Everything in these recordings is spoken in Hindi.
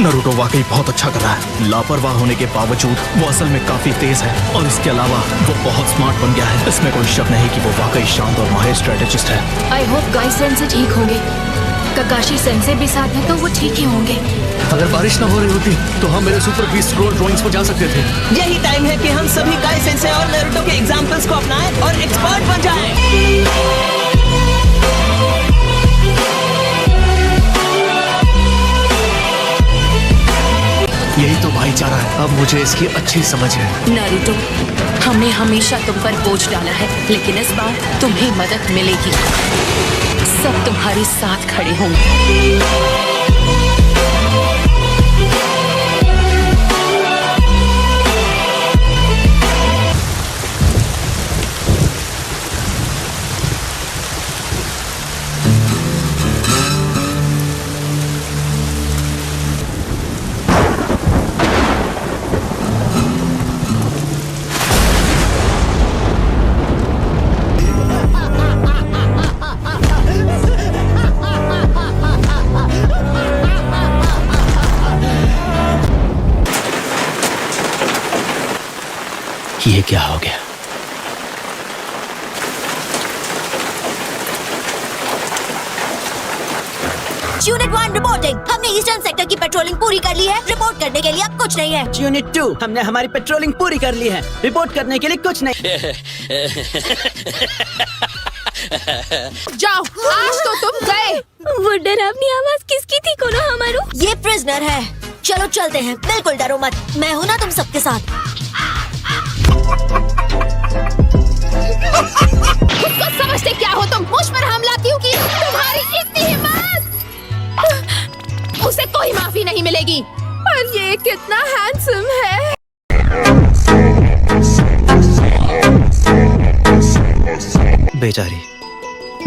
नारुतो वाकई बहुत अच्छा कर रहा है। लापरवाह होने के बावजूद वो असल में काफी तेज है और इसके अलावा वो बहुत स्मार्ट बन गया है। इसमें कोई शक नहीं कि वो वाकई शांत और माहिर स्ट्रेटेजिस्ट है। आई होप गाई सेंसे ठीक होंगे। ककाशी सेंसे भी साथ में तो वो ठीक ही होंगे। अगर बारिश न हो रही होती तो हम मेरे सुपर बीस्ट स्क्रॉल ड्राइंग्स पर जा सकते थे। यही टाइम है कि हम सभी गाई सेंसे और नारुतो के एग्जाम्पल्स को अपनाएं और एक्सपर्ट बन जाएं। यही तो भाईचारा है। अब मुझे इसकी अच्छी समझ है। नारुतो, हमने हमेशा तुम पर बोझ डाला है, लेकिन इस बार तुम्हें मदद मिलेगी। सब तुम्हारे साथ खड़े होंगे। ये क्या हो गया? Unit 1 reporting. हमने ईस्टर्न सेक्टर की पेट्रोलिंग पूरी कर ली है। रिपोर्ट करने के लिए अब कुछ नहीं है। यूनिट 2 हमने हमारी पेट्रोलिंग पूरी कर ली है। रिपोर्ट करने के लिए कुछ नहीं। जाओ, आज तो तुम गए। वो डरावनी आवाज किसकी थी कोनो हमारू? ये प्रिजनर है। चलो चलते हैं। बिल्कुल डरो मत, मैं हूँ ना तुम सबके साथ। खुद को समझते क्या हो तुम? मुझ पर हमला क्यों की? तुम्हारी इतनी हिम्मत! उसे कोई माफी नहीं मिलेगी। पर ये कितना हैंडसम है। बेचारी,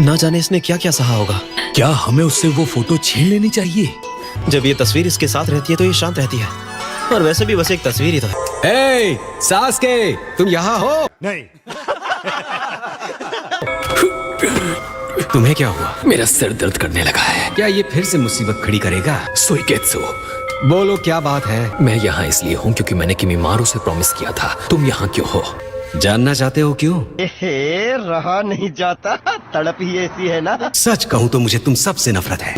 ना जाने इसने क्या क्या सहा होगा। क्या हमें उससे वो फोटो छीन लेनी चाहिए? जब ये तस्वीर इसके साथ रहती है तो ये शांत रहती है, और वैसे भी बस एक तस्वीर ही तो है। ए, सास्के, तुम यहाँ हो? नहीं। तुम्हें क्या हुआ? मेरा सिर दर्द करने लगा है। क्या ये फिर से मुसीबत खड़ी करेगा? सुइकेत्सु, बोलो क्या बात है? मैं यहाँ इसलिए हूँ क्योंकि मैंने किमिमारू से प्रॉमिस किया था। तुम यहाँ क्यों हो? जानना चाहते हो क्यों? रहा नहीं जाता, तड़प ही ऐसी है ना। सच कहूँ तो मुझे तुम सबसे नफरत है।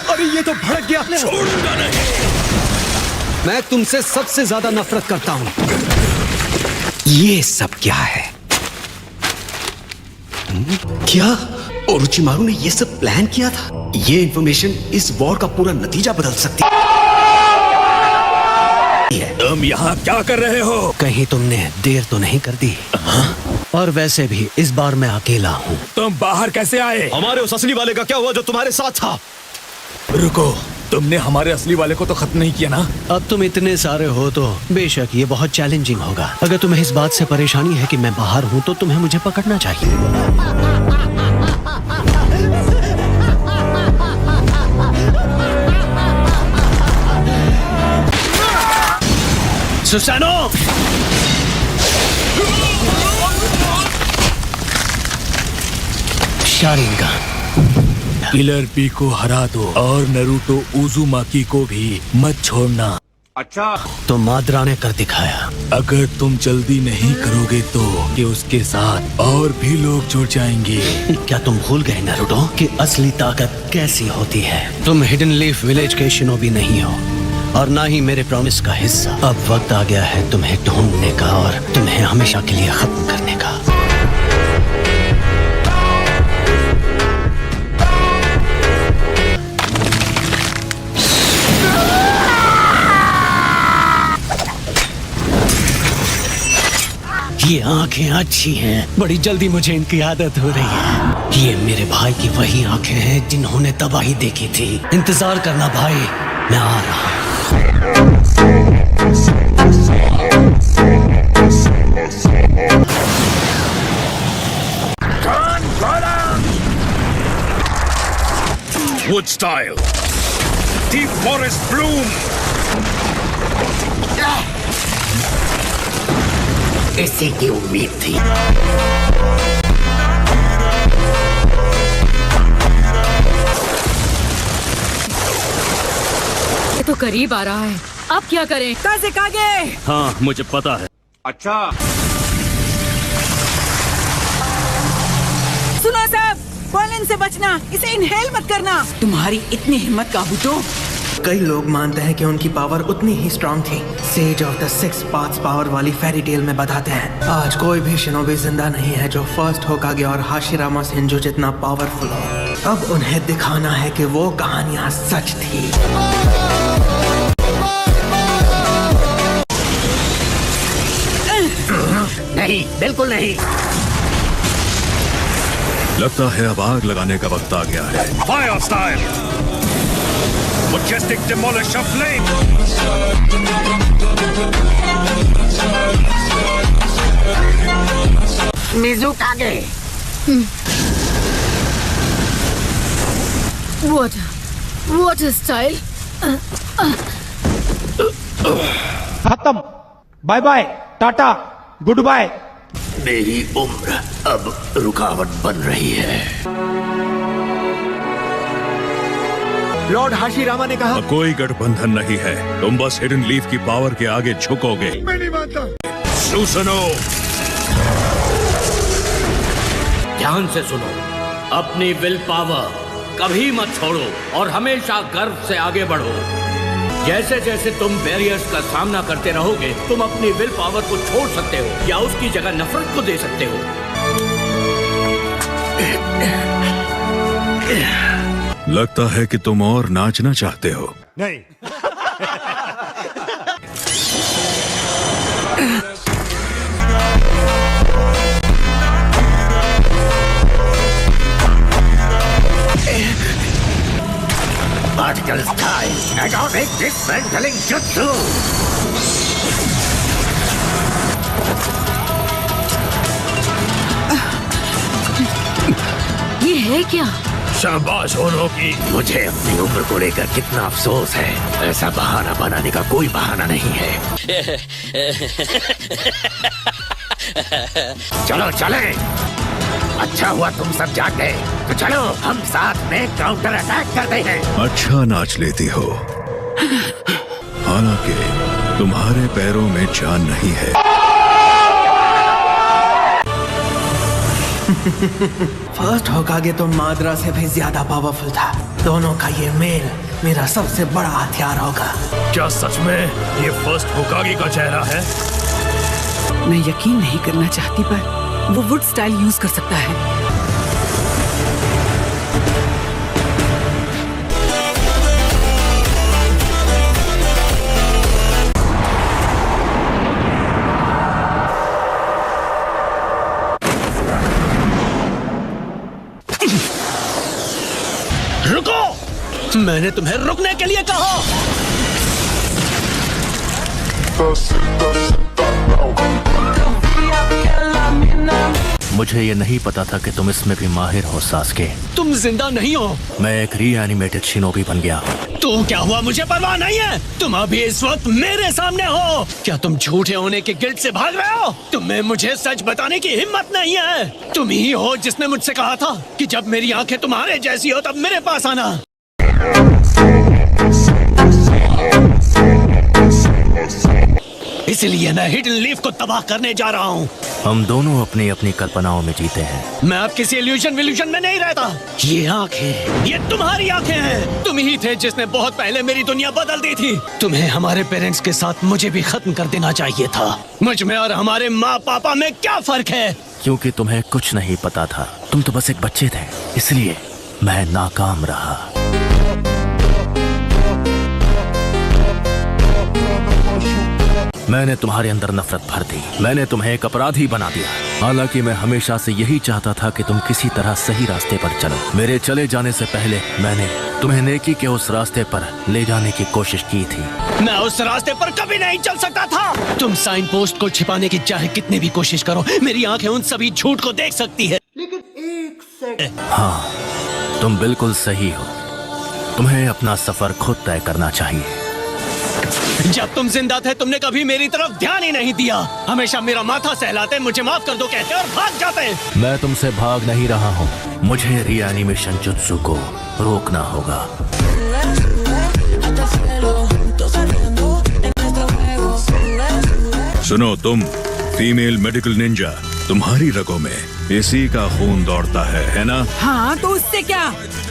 अरे ये तो भड़क गया। छोड़ूंगा नहीं। मैं तुमसे सबसे ज्यादा नफरत करता हूँ। ये सब क्या है? क्या ओरोचिमारू ने ये सब प्लान किया था? ये इंफॉर्मेशन इस वॉर का पूरा नतीजा बदल सकती है। तुम यहाँ क्या कर रहे हो? कहीं तुमने देर तो नहीं कर दी? और वैसे भी इस बार मैं अकेला हूँ। तुम बाहर कैसे आए? हमारे उस असली वाले का क्या हुआ जो तुम्हारे साथ था? रुको, तुमने हमारे असली वाले को तो खत्म नहीं किया ना? अब तुम इतने सारे हो तो बेशक ये बहुत चैलेंजिंग होगा। अगर तुम्हें इस बात से परेशानी है कि मैं बाहर हूँ तो तुम्हें मुझे पकड़ना चाहिए। सुसानो! शारिंगन। किलर बी को हरा दो और नारुतो उज़ुमाकी को भी मत छोड़ना। अच्छा, तो माद्रा ने कर दिखाया। अगर तुम जल्दी नहीं करोगे तो कि उसके साथ और भी लोग जुड़ जाएंगे। क्या तुम भूल गए नारुतो कि असली ताकत कैसी होती है? तुम हिडन लीफ विलेज के शिनोबी नहीं हो और ना ही मेरे प्रॉमिस का हिस्सा। अब वक्त आ गया है तुम्हें ढूंढने का और तुम्हें हमेशा के लिए खत्म करने का। ये आंखें अच्छी हैं, बड़ी जल्दी मुझे इनकी आदत हो रही है। ये मेरे भाई की वही आंखें हैं जिन्होंने तबाही देखी थी। इंतजार करना भाई, मैं आ रहा हूँ। Wood style. Deep forest bloom. इसी की उम्मीद थी। ये तो करीब आ रहा है, अब क्या करें? हाँ मुझे पता है। सुनो सब, पॉलन से बचना, इसे इनहेल मत करना। तुम्हारी इतनी हिम्मत काबू तो। कई लोग मानते हैं कि उनकी पावर उतनी ही स्ट्रांग थी। Sage of the 6 paths power वाली फेरी टेल में बताते हैं। आज कोई भी शिनोबी जिंदा नहीं है जो फर्स्ट होकागे और हाशिरामा सेंजो जितना पावरफुल हो। अब उन्हें दिखाना है कि वो कहानियां सच थी। नहीं, बिल्कुल नहीं। लगता है अब आग लगाने का वक्त आ गया है। Fire style, majestic demolish of flame. Mizukage. What a style! खत्म, bye bye, tata, goodbye. मेरी उम्र अब रुकावट बन रही है। लॉर्ड हाशिरामा ने कहा, कोई गठबंधन नहीं है, तुम बस हिडन लीफ की पावर के आगे झुकोगे। मैं नहीं मानता। सुसनो, ध्यान से सुनो, अपनी विल पावर कभी मत छोड़ो और हमेशा गर्व से आगे बढ़ो। जैसे जैसे तुम बैरियर्स का सामना करते रहोगे, तुम अपनी विल पावर को छोड़ सकते हो या उसकी जगह नफरत को दे सकते हो। लगता है कि तुम और नाचना चाहते हो। नहीं। Articles time. Atomic dismantling jutsu. ये है क्या? शाबाश होनो की। मुझे अपनी उम्र को लेकर कितना अफसोस है। ऐसा बहाना बनाने का कोई बहाना नहीं है। चलो चले। अच्छा हुआ तुम सब जाग गए, तो चलो हम साथ में काउंटर अटैक करते हैं। अच्छा नाच लेती हो, हालांकि तुम्हारे पैरों में जान नहीं है। फर्स्ट होकागे तो माद्रा से भी ज्यादा पावरफुल था। दोनों का ये मेल मेरा सबसे बड़ा हथियार होगा। क्या सच में ये फर्स्ट होकागे का चेहरा है? मैं यकीन नहीं करना चाहती, पर वो वुड स्टाइल यूज कर सकता है। रुको! मैंने तुम्हें रुकने के लिए कहा। मुझे ये नहीं पता था कि तुम इसमें भी माहिर हो सास्के। तुम जिंदा नहीं हो। मैं एक रीएनिमेटेड शिनोबी बन गया हूँ। तो क्या हुआ, मुझे परवाह नहीं है। तुम अभी इस वक्त मेरे सामने हो। क्या तुम झूठे होने के गिल्ट से भाग रहे हो? तुम्हें मुझे सच बताने की हिम्मत नहीं है। तुम ही हो जिसने मुझसे कहा था कि जब मेरी आंखें तुम्हारे जैसी हो तब मेरे पास आना। इसलिए मैं हिडन लीफ को तबाह करने जा रहा हूँ। हम दोनों अपनी अपनी कल्पनाओं में जीते हैं। मैं अब किसी इल्यूजन विल्यूजन में नहीं रहता। ये आंखें, ये तुम्हारी आंखें हैं। तुम ही थे जिसने बहुत पहले मेरी दुनिया बदल दी थी। तुम्हें हमारे पेरेंट्स के साथ मुझे भी खत्म कर देना चाहिए था। मुझ में और हमारे माँ पापा में क्या फर्क है? क्योंकि तुम्हें कुछ नहीं पता था। तुम तो बस एक बच्चे थे, इसलिए मैं नाकाम रहा। मैंने तुम्हारे अंदर नफरत भर दी। मैंने तुम्हें एक अपराधी बना दिया। हालांकि मैं हमेशा से यही चाहता था कि तुम किसी तरह सही रास्ते पर चलो। मेरे चले जाने से पहले मैंने तुम्हें नेकी के उस रास्ते पर ले जाने की कोशिश की थी। मैं उस रास्ते पर कभी नहीं चल सकता था। तुम साइन पोस्ट को छिपाने की चाहे कितनी भी कोशिश करो, मेरी आंखें उन सभी झूठ को देख सकती है। लेकिन एक सेकंड। हाँ, तुम बिल्कुल सही हो। तुम्हें अपना सफर खुद तय करना चाहिए। जब तुम जिंदा थे तुमने कभी मेरी तरफ ध्यान ही नहीं दिया। हमेशा मेरा माथा सहलाते, मुझे माफ कर दो कहते और भाग जाते। मैं तुमसे भाग नहीं रहा हूँ। मुझे रीएनिमेशन जुत्सु को रोकना होगा। सुनो तुम, फीमेल मेडिकल निंजा, तुम्हारी रगों में इसी का खून दौड़ता है ना? हाँ, तो उससे क्या?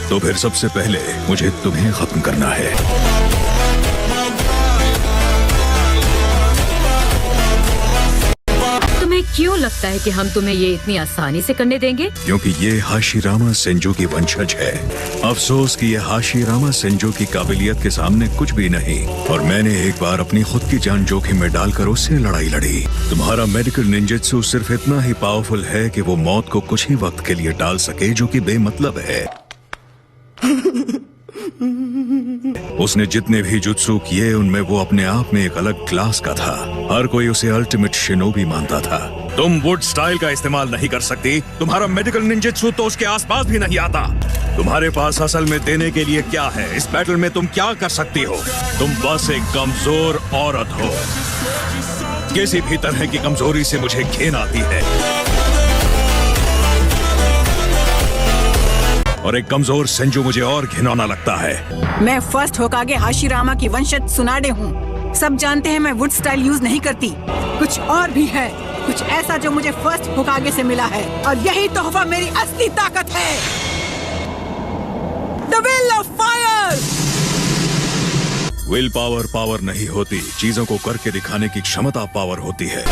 तो फिर सबसे पहले मुझे तुम्हें खत्म करना है। तुम्हें क्यों लगता है कि हम तुम्हें ये इतनी आसानी से करने देंगे? क्योंकि ये हाशिरामा सेंजो की वंशज है। अफसोस कि ये हाशिरामा सेंजो की काबिलियत के सामने कुछ भी नहीं, और मैंने एक बार अपनी खुद की जान जोखिम में डालकर उससे लड़ाई लड़ी। तुम्हारा मेडिकल निंजेत्सु सिर्फ इतना ही पावरफुल है कि वो मौत को कुछ ही वक्त के लिए टाल सके, जो कि बेमतलब है। उसने जितने भी जुत्सु किए उनमें वो अपने आप में एक अलग क्लास का था। हर कोई उसे अल्टीमेट शिनोबी मानता था। तुम वुड स्टाइल का इस्तेमाल नहीं कर सकती। तुम्हारा मेडिकल निंजेत्सु तो उसके आसपास भी नहीं आता। तुम्हारे पास असल में देने के लिए क्या है? इस बैटल में तुम क्या कर सकती हो? तुम बस एक कमजोर औरत हो। किसी भी तरह की कमजोरी से मुझे घिन आती है, और एक कमजोर सेंजो मुझे और घिनौना लगता है। मैं फर्स्ट होकागे हाशिरामा की वंशज सुनाडे हूँ। सब जानते हैं मैं वुड स्टाइल यूज नहीं करती। कुछ और भी है, कुछ ऐसा जो मुझे फर्स्ट होकागे से मिला है, और यही तोहफा मेरी असली ताकत है। The will of fire. Will power power नहीं होती, चीजों को करके दिखाने की क्षमता पावर होती है।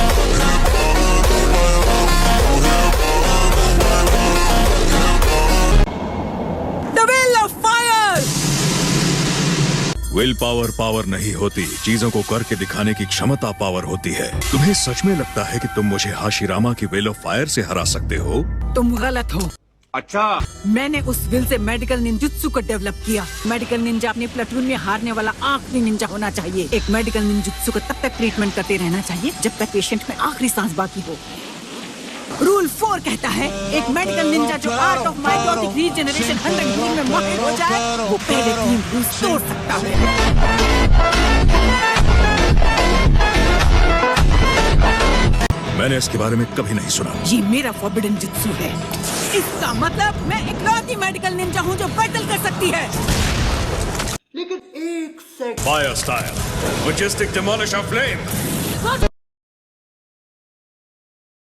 विल पावर पावर नहीं होती, चीजों को करके दिखाने की क्षमता पावर होती है। तुम्हें सच में लगता है कि तुम मुझे हाशिरामा की विल ऑफ फायर से हरा सकते हो? तुम गलत हो। अच्छा, मैंने उस विल से मेडिकल निंजुत्सु को डेवलप किया। मेडिकल निंजा अपने प्लेटून में हारने वाला आखिरी निंजा होना चाहिए। एक मेडिकल निंजुत्सु को तब तक ट्रीटमेंट करते रहना चाहिए जब तक पेशेंट में आखिरी सांस बाकी हो। रूल 4 कहता है, एक मेडिकल निंजा जो art of mitotic regeneration 100 healing में माहिर हो जाए, वो पहले 3 रूल्स तोड़ सकता है। मैंने इसके बारे में कभी नहीं सुना। ये मेरा फॉरबिडन जुत्सु है। इसका मतलब मैं इकलौती मेडिकल निंजा हूँ जो बैटल कर सकती है। लेकिन एक second. Fire style, majestic demolisher flame.